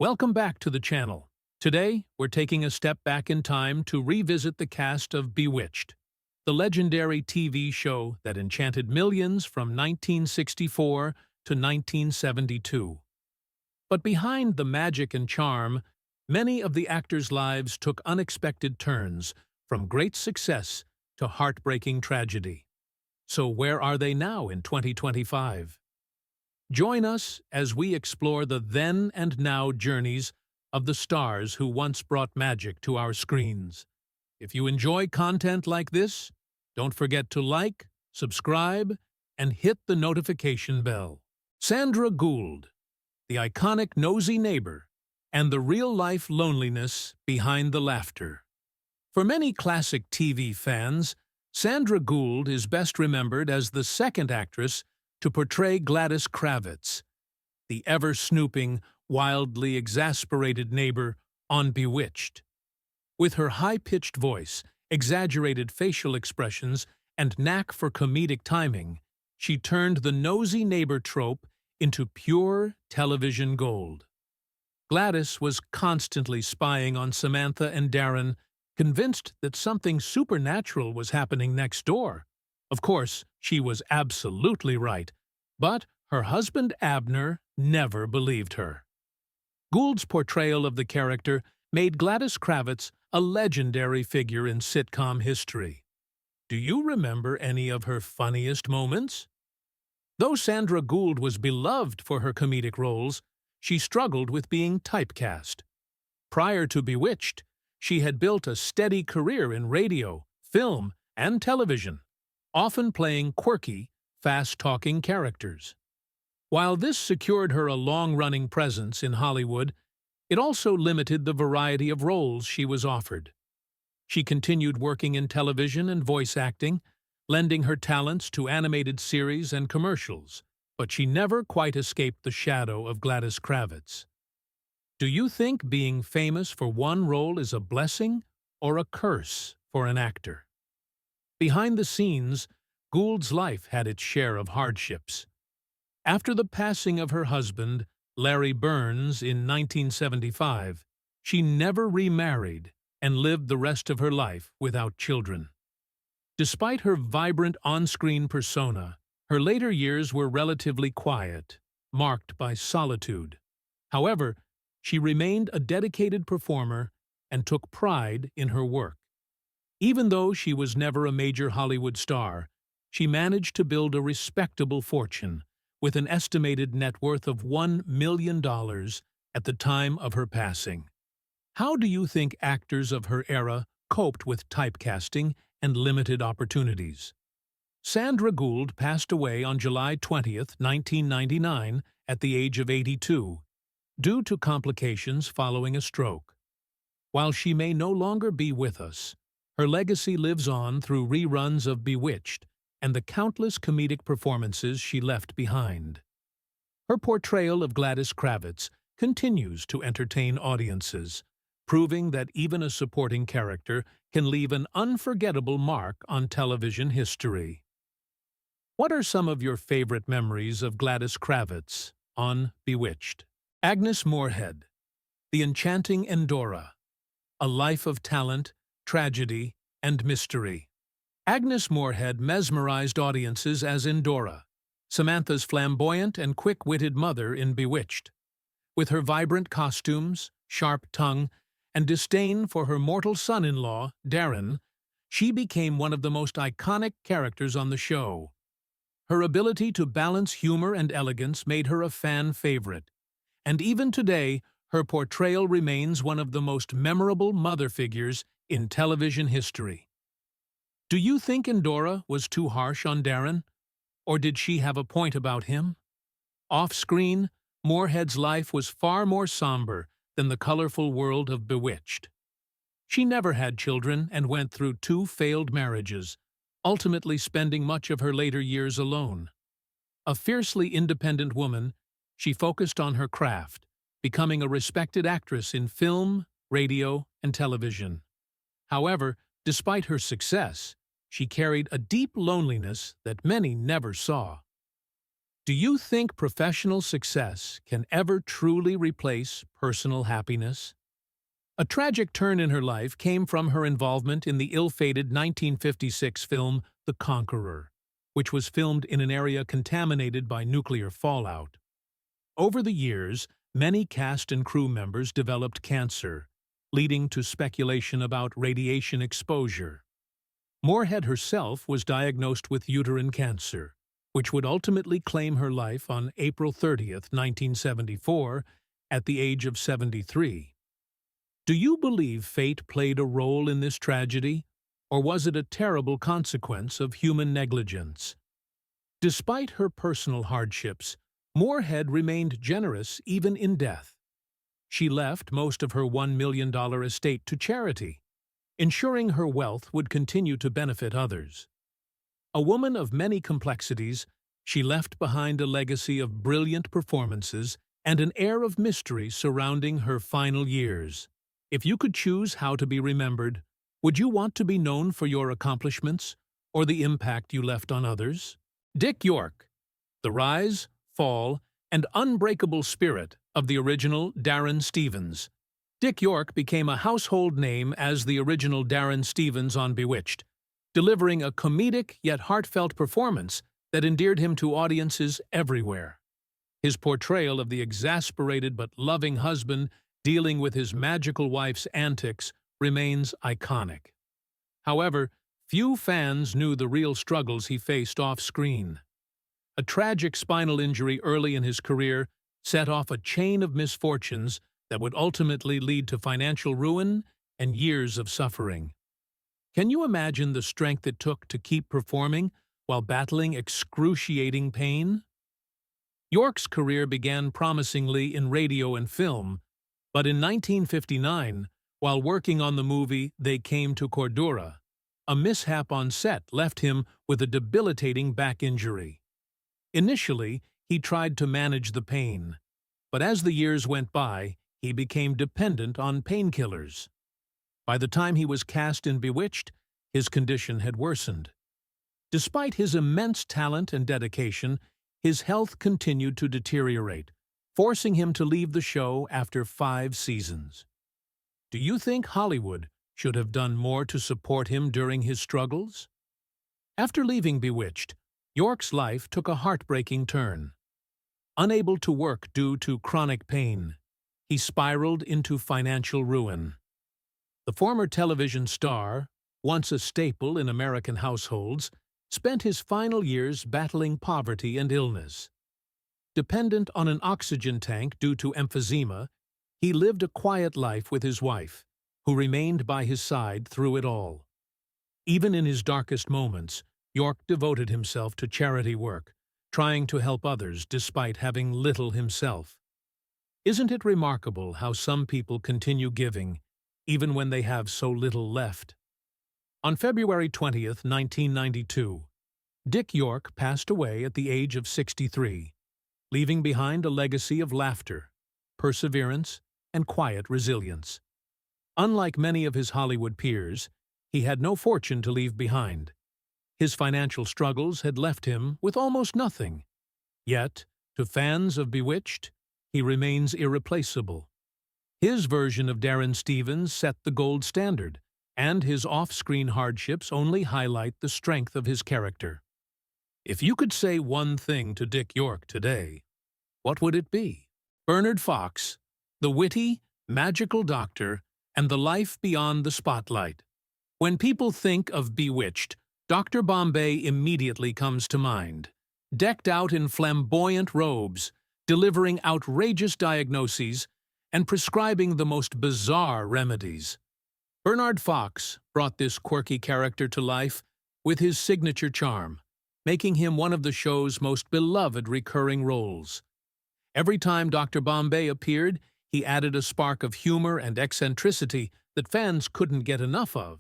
Welcome back to the channel. Today, we're taking a step back in time to revisit the cast of Bewitched, the legendary TV show that enchanted millions from 1964 to 1972. But behind the magic and charm, many of the actors' lives took unexpected turns, from great success to heartbreaking tragedy. So where are they now in 2025? Join us as we explore the then and now journeys of the stars who once brought magic to our screens. If you enjoy content like this, don't forget to like, subscribe, and hit the notification bell. Sandra Gould, the iconic nosy neighbor, and the real-life loneliness behind the laughter. For many classic TV fans, Sandra Gould is best remembered as the second actress to portray Gladys Kravitz, the ever-snooping, wildly exasperated neighbor on Bewitched. With her high-pitched voice, exaggerated facial expressions, and knack for comedic timing, she turned the nosy neighbor trope into pure television gold. Gladys was constantly spying on Samantha and Darren, convinced that something supernatural was happening next door. Of course, she was absolutely right, but her husband Abner never believed her. Gould's portrayal of the character made Gladys Kravitz a legendary figure in sitcom history. Do you remember any of her funniest moments? Though Sandra Gould was beloved for her comedic roles, she struggled with being typecast. Prior to Bewitched, she had built a steady career in radio, film, and television, often playing quirky, fast-talking characters. While this secured her a long-running presence in Hollywood, it also limited the variety of roles she was offered. She continued working in television and voice acting, lending her talents to animated series and commercials, but she never quite escaped the shadow of Gladys Kravitz. Do you think being famous for one role is a blessing or a curse for an actor? Behind the scenes, Gould's life had its share of hardships. After the passing of her husband, Larry Burns, in 1975, she never remarried and lived the rest of her life without children. Despite her vibrant on-screen persona, her later years were relatively quiet, marked by solitude. However, she remained a dedicated performer and took pride in her work. Even though she was never a major Hollywood star, she managed to build a respectable fortune, with an estimated net worth of $1 million at the time of her passing. How do you think actors of her era coped with typecasting and limited opportunities? Sandra Gould passed away on July 20, 1999, at the age of 82, due to complications following a stroke. While she may no longer be with us, her legacy lives on through reruns of Bewitched and the countless comedic performances she left behind. Her portrayal of Gladys Kravitz continues to entertain audiences, proving that even a supporting character can leave an unforgettable mark on television history. What are some of your favorite memories of Gladys Kravitz on Bewitched? Agnes Moorehead, the enchanting Endora, a life of talent, tragedy, and mystery. Agnes Moorehead mesmerized audiences as Endora, Samantha's flamboyant and quick-witted mother in Bewitched. With her vibrant costumes, sharp tongue, and disdain for her mortal son-in-law, Darren, she became one of the most iconic characters on the show. Her ability to balance humor and elegance made her a fan favorite, and even today, her portrayal remains one of the most memorable mother figures in television history. Do you think Endora was too harsh on Darren? Or did she have a point about him? Off-screen, Moorehead's life was far more somber than the colorful world of Bewitched. She never had children and went through 2 failed marriages, ultimately spending much of her later years alone. A fiercely independent woman, she focused on her craft, becoming a respected actress in film, radio, and television. However, despite her success, she carried a deep loneliness that many never saw. Do you think professional success can ever truly replace personal happiness? A tragic turn in her life came from her involvement in the ill-fated 1956 film The Conqueror, which was filmed in an area contaminated by nuclear fallout. Over the years, many cast and crew members developed cancer, leading to speculation about radiation exposure. Moorhead herself was diagnosed with uterine cancer, which would ultimately claim her life on April 30th, 1974, at the age of 73. Do you believe fate played a role in this tragedy, or was it a terrible consequence of human negligence? Despite her personal hardships, Moorhead remained generous even in death. She left most of her $1 million estate to charity, ensuring her wealth would continue to benefit others. A woman of many complexities, she left behind a legacy of brilliant performances and an air of mystery surrounding her final years. If you could choose how to be remembered, would you want to be known for your accomplishments or the impact you left on others? Dick York, the rise, fall, and unbreakable spirit of the original Darren Stevens. Dick York became a household name as the original Darren Stevens on Bewitched, delivering a comedic yet heartfelt performance that endeared him to audiences everywhere. His portrayal of the exasperated but loving husband dealing with his magical wife's antics remains iconic. However, few fans knew the real struggles he faced off-screen. A tragic spinal injury early in his career set off a chain of misfortunes that would ultimately lead to financial ruin and years of suffering. Can you imagine the strength it took to keep performing while battling excruciating pain? York's career began promisingly in radio and film, but in 1959, while working on the movie They Came to Cordura, a mishap on set left him with a debilitating back injury. Initially, he tried to manage the pain, but as the years went by, he became dependent on painkillers. By the time he was cast in Bewitched, his condition had worsened. Despite his immense talent and dedication, his health continued to deteriorate, forcing him to leave the show after 5 seasons. Do you think Hollywood should have done more to support him during his struggles? After leaving Bewitched, York's life took a heartbreaking turn. Unable to work due to chronic pain, he spiraled into financial ruin. The former television star, once a staple in American households, spent his final years battling poverty and illness. Dependent on an oxygen tank due to emphysema, he lived a quiet life with his wife, who remained by his side through it all. Even in his darkest moments, York devoted himself to charity work, trying to help others despite having little himself. Isn't it remarkable how some people continue giving, even when they have so little left? On February 20th, 1992, Dick York passed away at the age of 63, leaving behind a legacy of laughter, perseverance, and quiet resilience. Unlike many of his Hollywood peers, he had no fortune to leave behind. His financial struggles had left him with almost nothing. Yet, to fans of Bewitched, he remains irreplaceable. His version of Darren Stevens set the gold standard, and his off-screen hardships only highlight the strength of his character. If you could say one thing to Dick York today, what would it be? Bernard Fox, the witty, magical doctor, and the life beyond the spotlight. When people think of Bewitched, Dr. Bombay immediately comes to mind. Decked out in flamboyant robes, delivering outrageous diagnoses, and prescribing the most bizarre remedies. Bernard Fox brought this quirky character to life with his signature charm, making him one of the show's most beloved recurring roles. Every time Dr. Bombay appeared, he added a spark of humor and eccentricity that fans couldn't get enough of.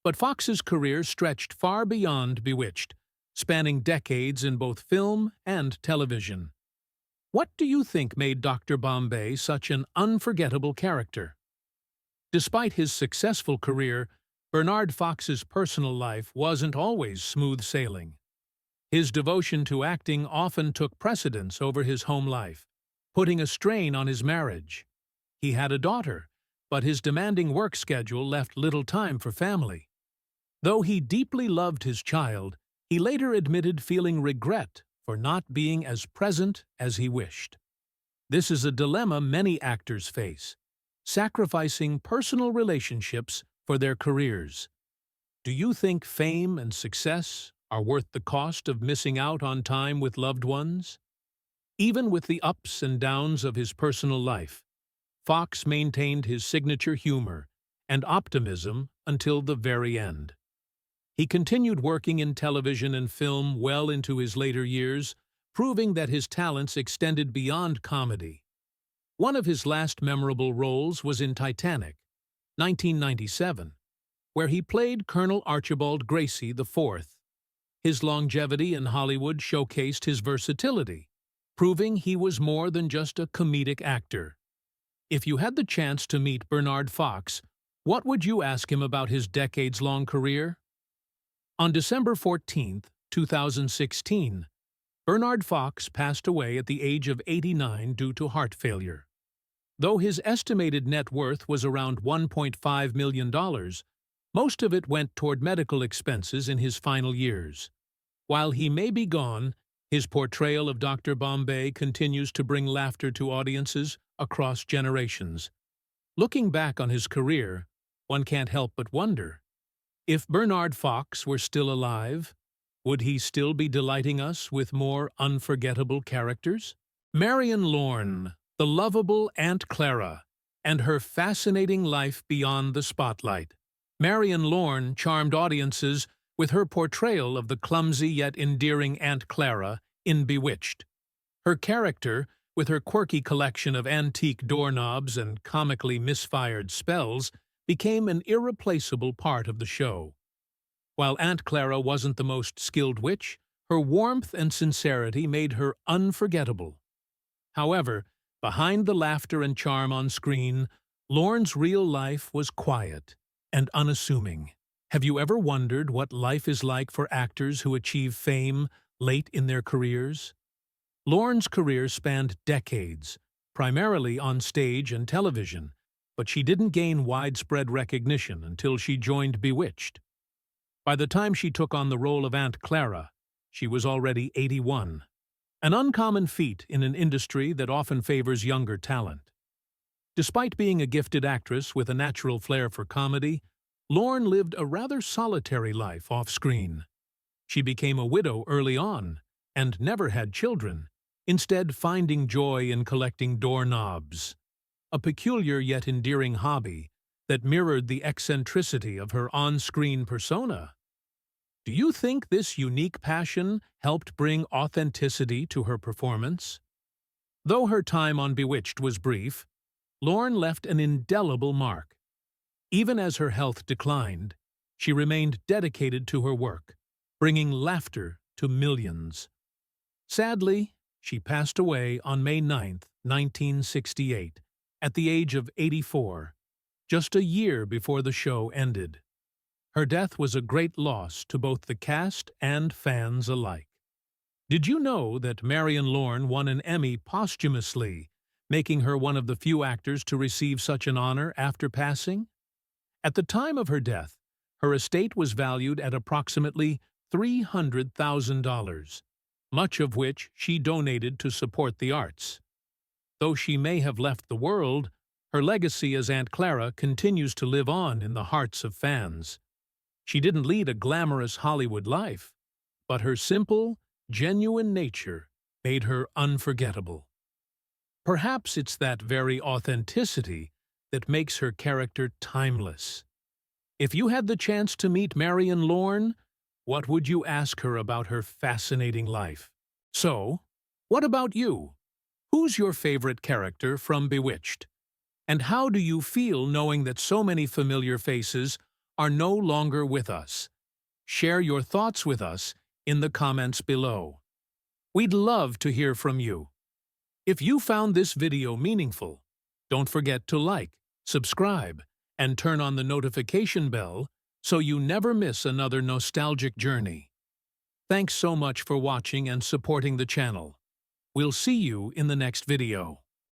But Fox's career stretched far beyond Bewitched, spanning decades in both film and television. What do you think made Dr. Bombay such an unforgettable character? Despite his successful career, Bernard Fox's personal life wasn't always smooth sailing. His devotion to acting often took precedence over his home life, putting a strain on his marriage. He had a daughter, but his demanding work schedule left little time for family. Though he deeply loved his child, he later admitted feeling regret for not being as present as he wished. This is a dilemma many actors face, sacrificing personal relationships for their careers. Do you think fame and success are worth the cost of missing out on time with loved ones? Even with the ups and downs of his personal life, Fox maintained his signature humor and optimism until the very end. He continued working in television and film well into his later years, proving that his talents extended beyond comedy. One of his last memorable roles was in Titanic, 1997, where he played Colonel Archibald Gracie IV. His longevity in Hollywood showcased his versatility, proving he was more than just a comedic actor. If you had the chance to meet Bernard Fox, what would you ask him about his decades-long career? On December 14, 2016, Bernard Fox passed away at the age of 89 due to heart failure. Though his estimated net worth was around $1.5 million, most of it went toward medical expenses in his final years. While he may be gone, his portrayal of Dr. Bombay continues to bring laughter to audiences across generations. Looking back on his career, one can't help but wonder, if Bernard Fox were still alive, would he still be delighting us with more unforgettable characters? Marion Lorne, the lovable Aunt Clara, and her fascinating life beyond the spotlight. Marion Lorne charmed audiences with her portrayal of the clumsy yet endearing Aunt Clara in Bewitched. Her character, with her quirky collection of antique doorknobs and comically misfired spells, became an irreplaceable part of the show. While Aunt Clara wasn't the most skilled witch, her warmth and sincerity made her unforgettable. However, behind the laughter and charm on screen, Lorne's real life was quiet and unassuming. Have you ever wondered what life is like for actors who achieve fame late in their careers? Lorne's career spanned decades, primarily on stage and television, but she didn't gain widespread recognition until she joined Bewitched. By the time she took on the role of Aunt Clara, she was already 81, an uncommon feat in an industry that often favors younger talent. Despite being a gifted actress with a natural flair for comedy, Lorne lived a rather solitary life off-screen. She became a widow early on and never had children, instead finding joy in collecting doorknobs, a peculiar yet endearing hobby that mirrored the eccentricity of her on-screen persona. Do you think this unique passion helped bring authenticity to her performance? Though her time on Bewitched was brief, Lorne left an indelible mark. Even as her health declined, she remained dedicated to her work, bringing laughter to millions. Sadly, she passed away on May 9, 1968, at the age of 84, just a year before the show ended. Her death was a great loss to both the cast and fans alike. Did you know that Marion Lorne won an Emmy posthumously, making her one of the few actors to receive such an honor after passing? At the time of her death, her estate was valued at approximately $300,000, much of which she donated to support the arts. Though she may have left the world, her legacy as Aunt Clara continues to live on in the hearts of fans. She didn't lead a glamorous Hollywood life, but her simple, genuine nature made her unforgettable. Perhaps it's that very authenticity that makes her character timeless. If you had the chance to meet Marion Lorne, what would you ask her about her fascinating life? So, what about you? Who's your favorite character from Bewitched? And how do you feel knowing that so many familiar faces are no longer with us? Share your thoughts with us in the comments below. We'd love to hear from you. If you found this video meaningful, don't forget to like, subscribe, and turn on the notification bell so you never miss another nostalgic journey. Thanks so much for watching and supporting the channel. We'll see you in the next video.